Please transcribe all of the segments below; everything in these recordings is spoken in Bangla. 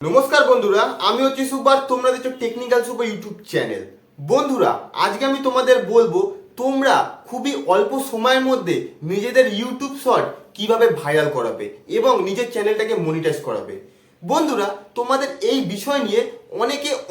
নমস্কার বন্ধুরা, আমি হচ্ছি সুপার, তোমরা দেখছো টেকনিক্যাল সুপার ইউটিউব চ্যানেল। বন্ধুরা, আজকে আমি তোমাদের বলবো তোমরা খুবই অল্প সময়ের মধ্যে নিজেদের ইউটিউব শর্ট কিভাবে ভাইরাল করাবে এবং নিজের চ্যানেলটাকে মনিটাইজ করাবে। বন্ধুরা, তোমাদের এই বিষয় নিয়ে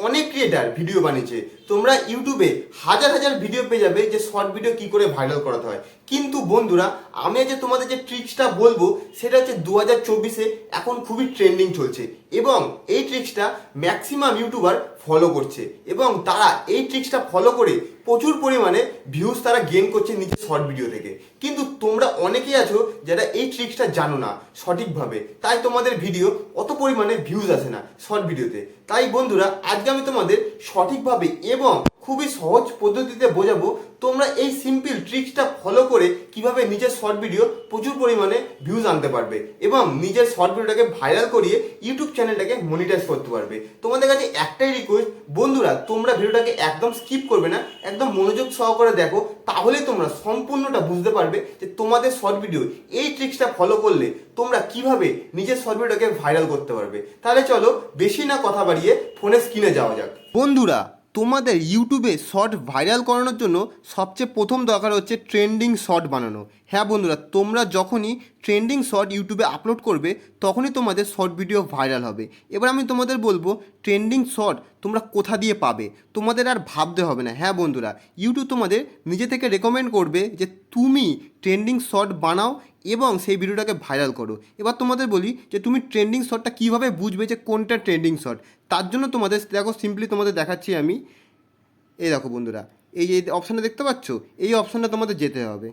অনেক ক্রিয়েটার ভিডিও বানিয়েছে। তোমরা ইউটিউবে হাজার হাজার ভিডিও পেয়ে যাবে যে শর্ট ভিডিও কি করে ভাইরাল করাতে হয়। কিন্তু বন্ধুরা, আমি আজ তোমাদের যে ট্রিক্সটা বলবো সেটা হচ্ছে 2024-এ এখন খুবই ট্রেন্ডিং চলছে এবং এই ট্রিক্সটা ম্যাক্সিমাম ইউটিউবার ফলো করছে এবং তারা এই ট্রিক্সটা ফলো করে প্রচুর পরিমাণে ভিউজ তারা গেইন করছে নিজের শর্ট ভিডিও থেকে। কিন্তু তোমরা অনেকেই আছো যারা এই ট্রিক্সটা জানো না সঠিকভাবে, তাই তোমাদের ভিডিও অত পরিমাণে ভিউজ আসে না শর্ট ভিডিওতে। তাই বন্ধুরা, আজকে আমি তোমাদের সঠিকভাবে এবং খুবই সহজ পদ্ধতিতে বোঝাবো তোমরা এই সিম্পল ট্রিক্সটা ফলো করে কিভাবে নিজের শর্ট ভিডিও প্রচুর পরিমাণে ভিউজ আনতে পারবে এবং নিজের শর্ট ভিডিওটাকে ভাইরাল করিয়ে ইউটিউব চ্যানেলটাকে মনিটাইজ করতে পারবে। তোমাদের কাছে একটাই রিকোয়েস্ট বন্ধুরা, তোমরা ভিডিওটাকে একদম স্কিপ করবে না, একদম মনোযোগ সহকারে দেখো, তাহলে তোমরা সম্পূর্ণটা বুঝতে পারবে যে তোমাদের শর্ট ভিডিও এই ট্রিক্সটা ফলো করলে তোমরা কিভাবে নিজের শর্ট ভিডিওটাকে ভাইরাল করতে পারবে। তাহলে চলো বেশি না কথা বাড়িয়ে ফোনের স্ক্রিনে যাওয়া যাক। বন্ধুরা, তোমাদের ইউটিউবে শর্ট ভাইরাল করানোর জন্য সবচেয়ে প্রথম দরকার হচ্ছে ট্রেন্ডিং শর্ট বানানো। হ্যাঁ বন্ধুরা, তোমরা যখনই ট্রেন্ডিং শর্ট ইউটিউবে আপলোড করবে তখনই তোমাদের শর্ট ভিডিও ভাইরাল হবে। এবার আমি তোমাদের বলবো ট্রেন্ডিং শর্ট তোমরা কোথা দিয়ে পাবে, তোমাদের আর ভাবতে হবে না। হ্যাঁ বন্ধুরা, ইউটিউব তোমাদের নিজে থেকে রেকমেন্ড করবে যে তুমি ট্রেন্ডিং শর্ট বানাও এবং সেই ভিডিওটাকে ভাইরাল করো। এবার তোমাদের বলি যে তুমি ট্রেন্ডিং শর্টটা কীভাবে বুঝবে যে কোনটা ট্রেন্ডিং শর্ট। তার জন্য তোমাদের দেখো, সিম্পলি তোমাদের দেখাচ্ছি আমি। এই দেখো বন্ধুরা, এই যে অপশানটা দেখতে পাচ্ছ, এই অপশানটা তোমাদের যেতে হবে।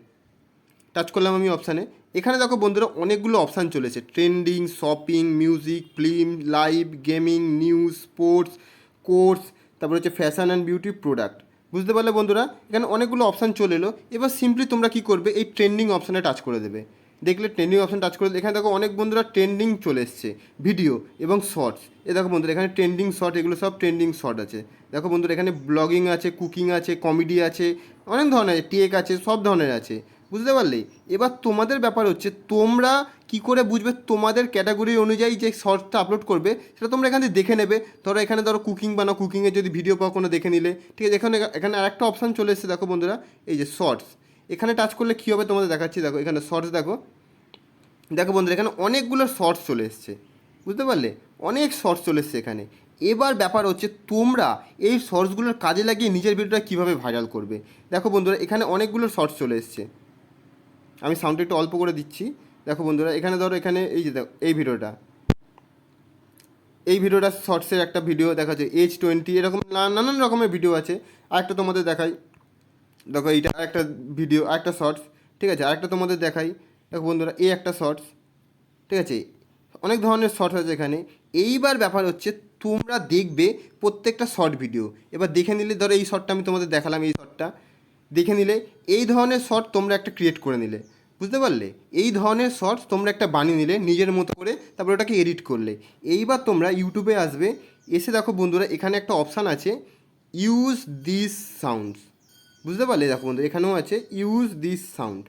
টাচ করলাম আমি অপশানে। এখানে দেখো বন্ধুরা, অনেকগুলো অপশান চলেছে: trending, shopping, music, film, live, gaming, news, sports, course, তারপরে হচ্ছে ফ্যাশন অ্যান্ড বিউটি প্রোডাক্ট। বুঝতে পারলে বন্ধুরা, এখানে অনেকগুলো অপশান চলে এলো। এবার সিম্পলি তোমরা কী করবে, এই ট্রেন্ডিং অপশানে টাচ করে দেবে। দেখলে ট্রেন্ডিং অপশান টাচ করে, এখানে দেখো অনেক বন্ধুরা ট্রেন্ডিং চলে এসছে ভিডিও এবং শর্টস। এ দেখো বন্ধুরা, এখানে ট্রেন্ডিং শর্ট, এগুলো সব ট্রেন্ডিং শর্ট আছে। দেখো বন্ধুরা, এখানে ব্লগিং আছে, কুকিং আছে, কমেডি আছে, অনেক ধরনের আছে, টেক আছে, সব ধরনের আছে। বুঝতে পারলে? এবার তোমাদের ব্যাপার হচ্ছে তোমরা কী করে বুঝবে তোমাদের ক্যাটাগরি অনুযায়ী যে শর্টসটা আপলোড করবে সেটা তোমরা এখান থেকে দেখে নেবে। ধরো এখানে ধরো কুকিং বানাও, কুকিংয়ের যদি ভিডিও পাও কোনো দেখে নিলে, ঠিক আছে। এখানে আরেকটা অপশান চলে এসেছে, দেখো বন্ধুরা, এই যে শর্টস। এখানে টাচ করলে কী হবে তোমাদের দেখাচ্ছি। দেখো এখানে শর্টস, দেখো বন্ধুরা, এখানে অনেকগুলো শর্টস চলে এসছে। বুঝতে পারলে? অনেক শর্টস চলে এসছে এখানে। এবার ব্যাপার হচ্ছে তোমরা এই শর্টসগুলোর কাজে লাগিয়ে নিজের ভিডিওটা কীভাবে ভাইরাল করবে। দেখো বন্ধুরা, এখানে অনেকগুলো শর্টস চলে এসছে। আমি সাউন্ডটা একটু অল্প করে দিচ্ছি। দেখো বন্ধুরা, এখানে ধরো এখানে এই যে দেখো এই ভিডিওটা শর্টসের একটা ভিডিও দেখা যায়, এজ 20, এরকম নানান রকমের ভিডিও আছে। আরেকটা তোমাদের দেখাই, দেখো এইটা আরেকটা ভিডিও, আরেকটা শর্টস, ঠিক আছে। আরেকটা তোমাদের দেখাই, দেখো বন্ধুরা, এই একটা শর্টস, ঠিক আছে। অনেক ধরনের শর্ট আছে এখানে। এইবার ব্যাপার হচ্ছে তোমরা দেখবে প্রত্যেকটা শর্ট ভিডিও। এবার দেখে নিলে, ধরো এই শর্টটা আমি তোমাদের দেখালাম, এই শর্টটা দেখে নিলে এই ধরনের শর্ট তোমরা একটা ক্রিয়েট করে নিলে। বুঝতে পারলে? এই ধরনের শর্টস তোমরা একটা বানিয়ে নিলে নিজের মতো করে, তারপরে ওটাকে এডিট করলে। এইবার তোমরা ইউটিউবে আসবে, এসে দেখো বন্ধুরা, এখানে একটা অপশান আছে ইউজ দিস সাউন্ডস। বুঝতে পারলে? দেখো বন্ধু, এখানেও আছে ইউজ দিস সাউন্ড।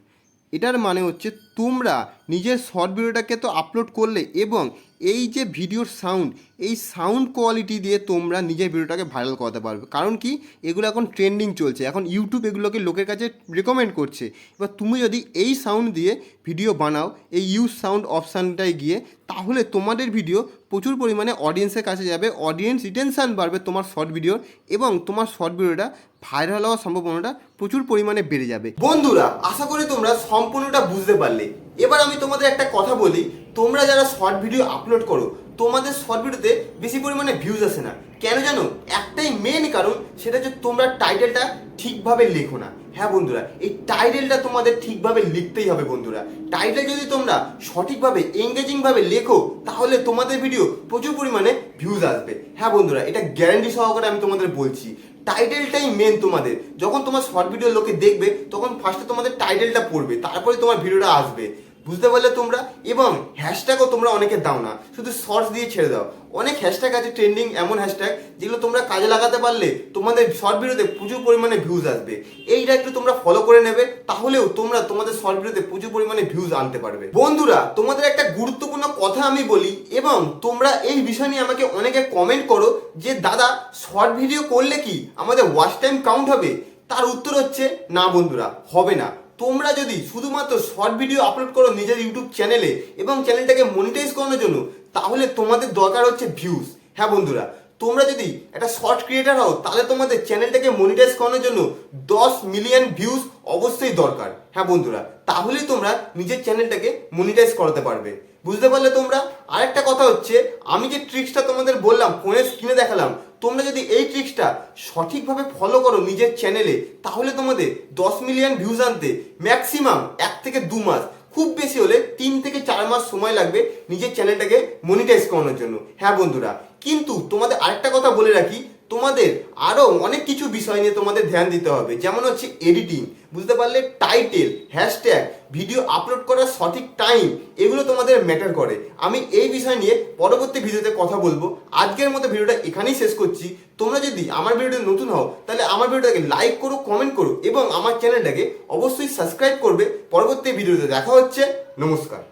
এটার মানে হচ্ছে তোমরা নিজের শর্ট ভিডিওটাকে তো আপলোড করলে এবং এই যে ভিডিওর সাউন্ড, এই সাউন্ড কোয়ালিটি দিয়ে তোমরা নিজের ভিডিওটাকে ভাইরাল করাতে পারবে। কারণ কি, এগুলো এখন ট্রেন্ডিং চলছে, এখন ইউটিউব এগুলোকে লোকের কাছে রেকমেন্ড করছে। এবার তুমি যদি এই সাউন্ড দিয়ে ভিডিও বানাও, এই ইউজ সাউন্ড অপশানটায় গিয়ে, তাহলে তোমাদের ভিডিও প্রচুর পরিমাণে অডিয়েন্সের কাছে যাবে, অডিয়েন্স রিটেনশান বাড়বে তোমার শর্ট ভিডিওর, এবং তোমার শর্ট ভিডিওটা ভাইরাল হওয়ার সম্ভাবনাটা প্রচুর পরিমাণে বেড়ে যাবে। বন্ধুরা, আশা করি তোমরা সম্পূর্ণটা বুঝতে পারলে। এবার আমি তোমাদের একটা কথা বলি, তোমরা যারা শর্ট ভিডিও আপলোড করো, তোমাদের শর্ট ভিডিওতে বেশি পরিমাণে ভিউজ আসে না কেন জানো? একটাই মেন কারণ, সেটা হচ্ছে তোমরা টাইটেলটা ঠিকভাবে লেখো না। হ্যাঁ বন্ধুরা, এই টাইটেলটা তোমাদের ঠিকভাবে লিখতেই হবে বন্ধুরা। টাইটেল যদি তোমরা সঠিকভাবে এঙ্গেজিংভাবে লেখো, তাহলে তোমাদের ভিডিও প্রচুর পরিমাণে ভিউজ আসবে। হ্যাঁ বন্ধুরা, এটা গ্যারান্টি সহকারে আমি তোমাদের বলছি। টাইটেলটাই মেন তোমাদের। যখন তোমার শর্ট ভিডিও লোকে দেখবে, তখন ফার্স্টে তোমাদের টাইটেলটা পড়বে, তারপরে তোমার ভিডিওটা আসবে। বুঝতে পারলে তোমরা? এবং হ্যাশট্যাগও তোমরা অনেকে দাও না, শুধু শর্টস দিয়ে ছেড়ে দাও। অনেক হ্যাশট্যাগ আছে ট্রেন্ডিং, এমন হ্যাশট্যাগ যেগুলো তোমরা কাজে লাগাতে পারলে তোমাদের শর্ট ভিডিওতে প্রচুর পরিমাণে ভিউজ আসবে। এইটা একটু তোমরা ফলো করে নেবে, তাহলেও তোমরা তোমাদের শর্ট ভিডিওতে প্রচুর পরিমাণে ভিউজ আনতে পারবে। বন্ধুরা, তোমাদের একটা গুরুত্বপূর্ণ কথা আমি বলি, এবং তোমরা এই বিষয় নিয়ে আমাকে অনেকে কমেন্ট করো যে দাদা, শর্ট ভিডিও করলে কি আমাদের ওয়াচ টাইম কাউন্ট হবে? তার উত্তর হচ্ছে না বন্ধুরা, হবে না। তোমরা যদি শুধুমাত্র শর্ট ভিডিও আপলোড করো নিজের ইউটিউব চ্যানেলে এবং চ্যানেলটাকে মনিটাইজ করানোর জন্য, তাহলে তোমাদের দরকার হচ্ছে ভিউজ। হ্যাঁ বন্ধুরা, তোমরা যদি একটা শর্ট ক্রিয়েটার হও, তাহলে তোমাদের চ্যানেলটাকে মনিটাইজ করানোর জন্য 10 মিলিয়ন ভিউজ অবশ্যই দরকার। হ্যাঁ বন্ধুরা, তাহলেই তোমরা নিজের চ্যানেলটাকে মনিটাইজ করাতে পারবে। বুঝতে পারলে তোমরা? আরেকটা কথা হচ্ছে, আমি যে ট্রিক্সটা তোমাদের বললাম, ফোনের স্ক্রিনে দেখালাম, তোমরা যদি এই ট্রিক্সটা সঠিকভাবে ফলো করো নিজের চ্যানেলে, তাহলে তোমাদের 10 মিলিয়ন ভিউজ আনতে ম্যাক্সিমাম 1 থেকে 2 মাস, খুব বেশি হলে 3 থেকে 4 মাস সময় লাগবে নিজের চ্যানেলটাকে মনিটাইজ করানোর জন্য। হ্যাঁ বন্ধুরা, কিন্তু তোমাদের আরেকটা কথা বলে রাখি, তোমাদের আরও অনেক কিছু বিষয় নিয়ে তোমাদের ধ্যান দিতে হবে, যেমন হচ্ছে এডিটিং, বুঝতে পারলে, টাইটেল, হ্যাশট্যাগ, ভিডিও আপলোড করার সঠিক টাইম, এগুলো তোমাদের ম্যাটার করে। আমি এই বিষয় নিয়ে পরবর্তী ভিডিওতে কথা বলবো। আজকের মতো ভিডিওটা এখানেই শেষ করছি। তোমরা যদি আমার ভিডিওতে নতুন হও, তাহলে আমার ভিডিওটাকে লাইক করো, কমেন্ট করো এবং আমার চ্যানেলটাকে অবশ্যই সাবস্ক্রাইব করবে। পরবর্তী ভিডিওতে দেখা হচ্ছে। নমস্কার।